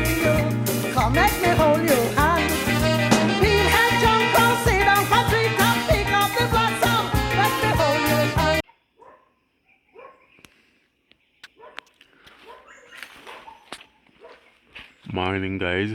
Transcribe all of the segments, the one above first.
you. Come let me hold your hand. Feel head jump on, sit down for tree top, pick up the blossom. Let me hold your hand. Morning, guys.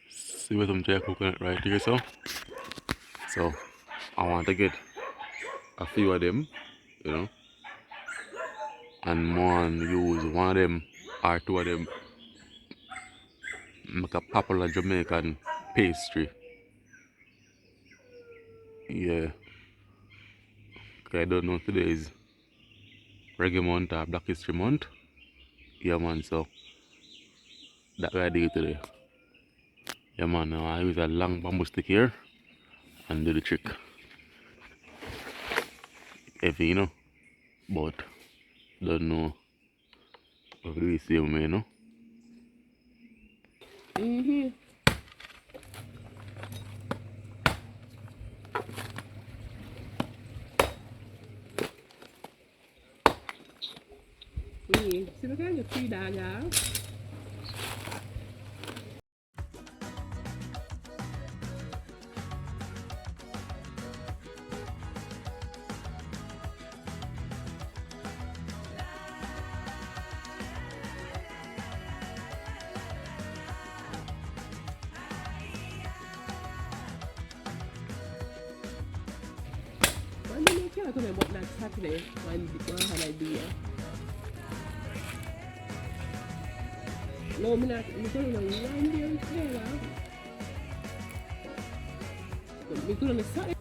See what I'm coconut right here, so I want to get a few of them, you know, and one use one of them or two of them make a popular Jamaican pastry. Yeah, 'cause I don't know today is Reggae month or Black History month. Yeah, man. So that what I do today. Yeah, man. I use a long bamboo stick here and do the trick. Heavy, you know, but don't know if we see me, you know. Mm-hmm. Oui, c'est le cas de plus d'ailleurs. Why do you care about that Saturday? One had idea. No, I'm not. I'm going to one day today. I'm going to Saturday.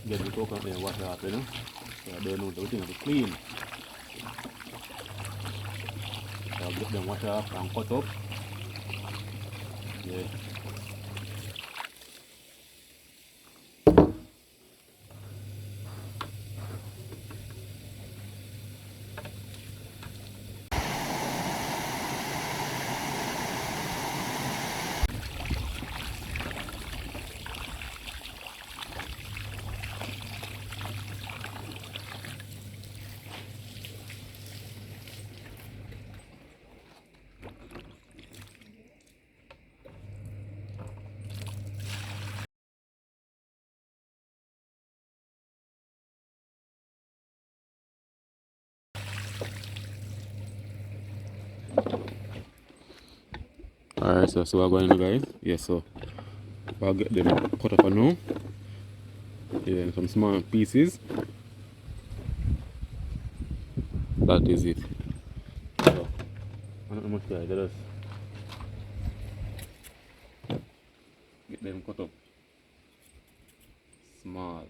Get the coconut and wash it off, you know. So I don't know everything will be clean. So I'll get them wash off and cut up. Yeah. Alright, so we're going, guys. Yeah, so I'll get them cut up now. Yeah, some small pieces. That is it. So, not much, guys. Let us get them cut up small.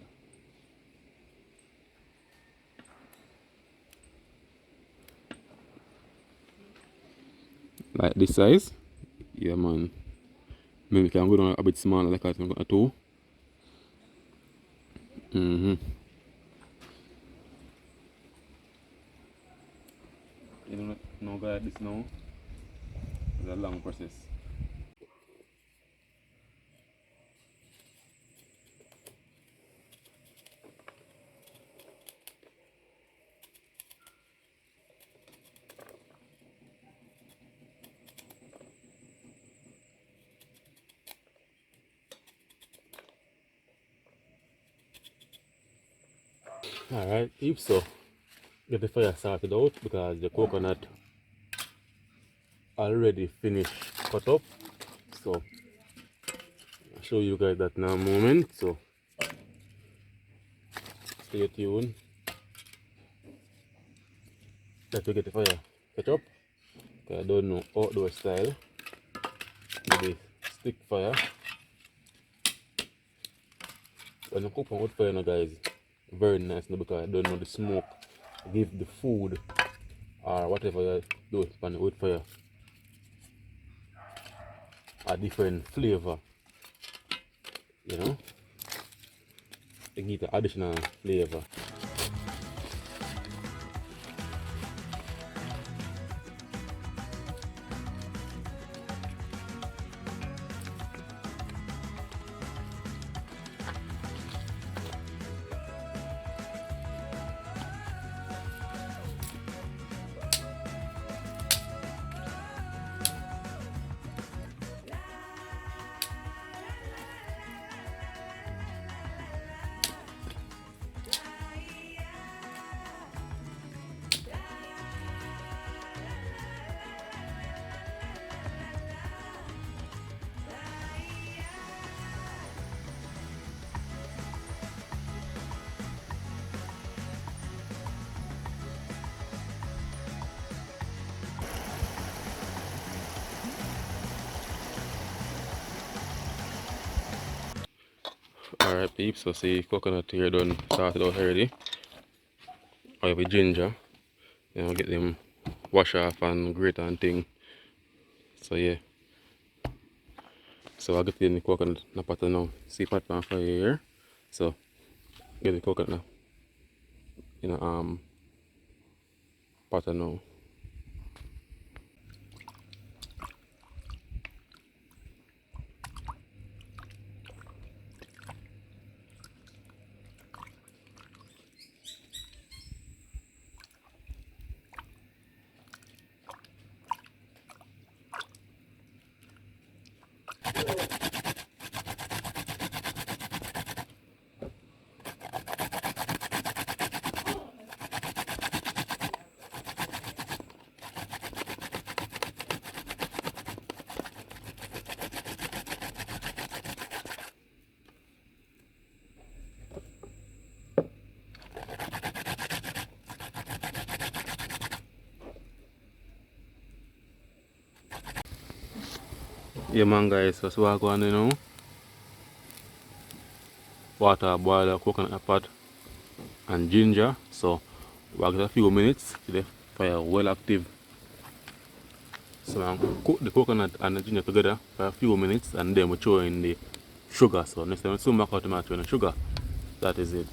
Like this size. Yeah, man. Maybe we can go down a bit smaller, like I have got a two. You know, now guys, this now is a long process. Alright, if so, get the fire started out because the coconut already finished cut up. So show you guys that in a moment, so stay tuned. Let me get the fire catch up. I don't know outdoor style. Maybe stick fire. When you cook on wood fire, guys, very nice because I don't know the smoke give the food or whatever you do on the wood fire a different flavor. You know, they give the additional flavor. Alright peeps, so see coconut here done started out already. I have a ginger, you know, get them wash off and grate and thing. So yeah. So I get in the coconut in the pot now. See pot pan fire here. So get the coconut now. In a pot now. Yeah man guys, so what I go on now. Water boil, coconut pot and ginger. So we'll get a few minutes till the fire well active. So I cook the coconut and the ginger together for a few minutes and then we throw in the sugar. So next time we soon back out to throw in the sugar. That is it.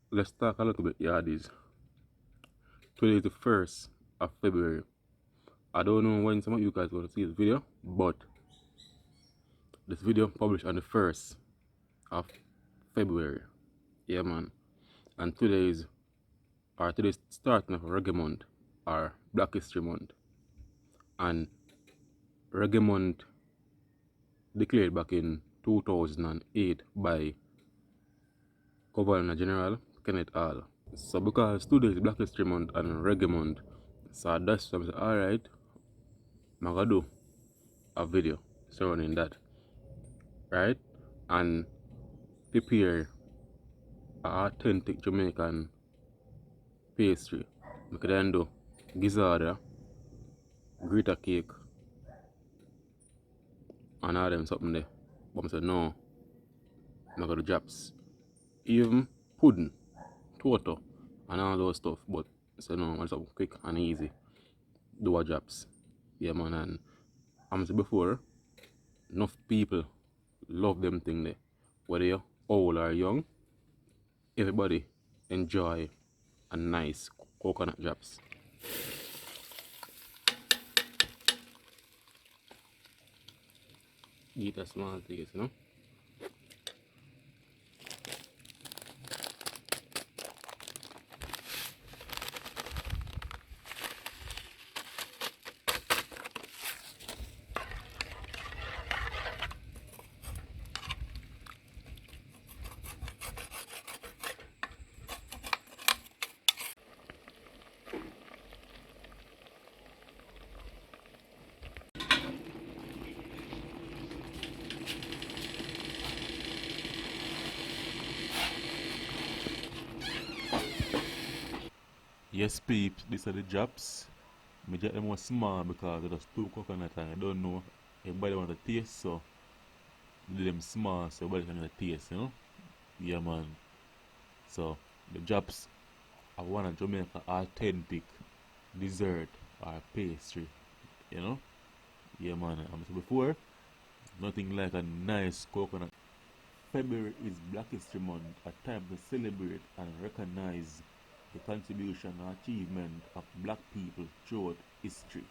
Let's talk a little bit yardies. Today is the 1st of February. I don't know when some of you guys want to see this video, but this video published on the 1st of February. Yeah man. And today's starting of Reggae Month or Black History Month. And Reggae Month declared back in 2008 by Governor General Kenneth Hall. So because today is Black History Month and Reggae Month, so that's why I said, alright, I'm gonna do a video surrounding that. Right? And prepare an authentic Jamaican pastry. We can then do gizzard, grita cake, and all them something there. But I said no, I'm gonna do japs. Even pudding, toto, and all those stuff. But I said no, I want something quick and easy. Do a japs. Yeah man, and I'm saying before, enough people love them thing there. Whether you're old or young, everybody enjoy a nice coconut japs. Eat a small things, you know. Yes, peeps, these are the drops. Me get them was small because it was two coconut and I don't know. Everybody want to taste, so do them small so everybody can taste, you know? Yeah, man. So the drops are one of Jamaica authentic dessert or pastry, you know? Yeah, man. So before, nothing like a nice coconut. February is Black History Month, a time to celebrate and recognize the contribution and achievement of black people throughout history.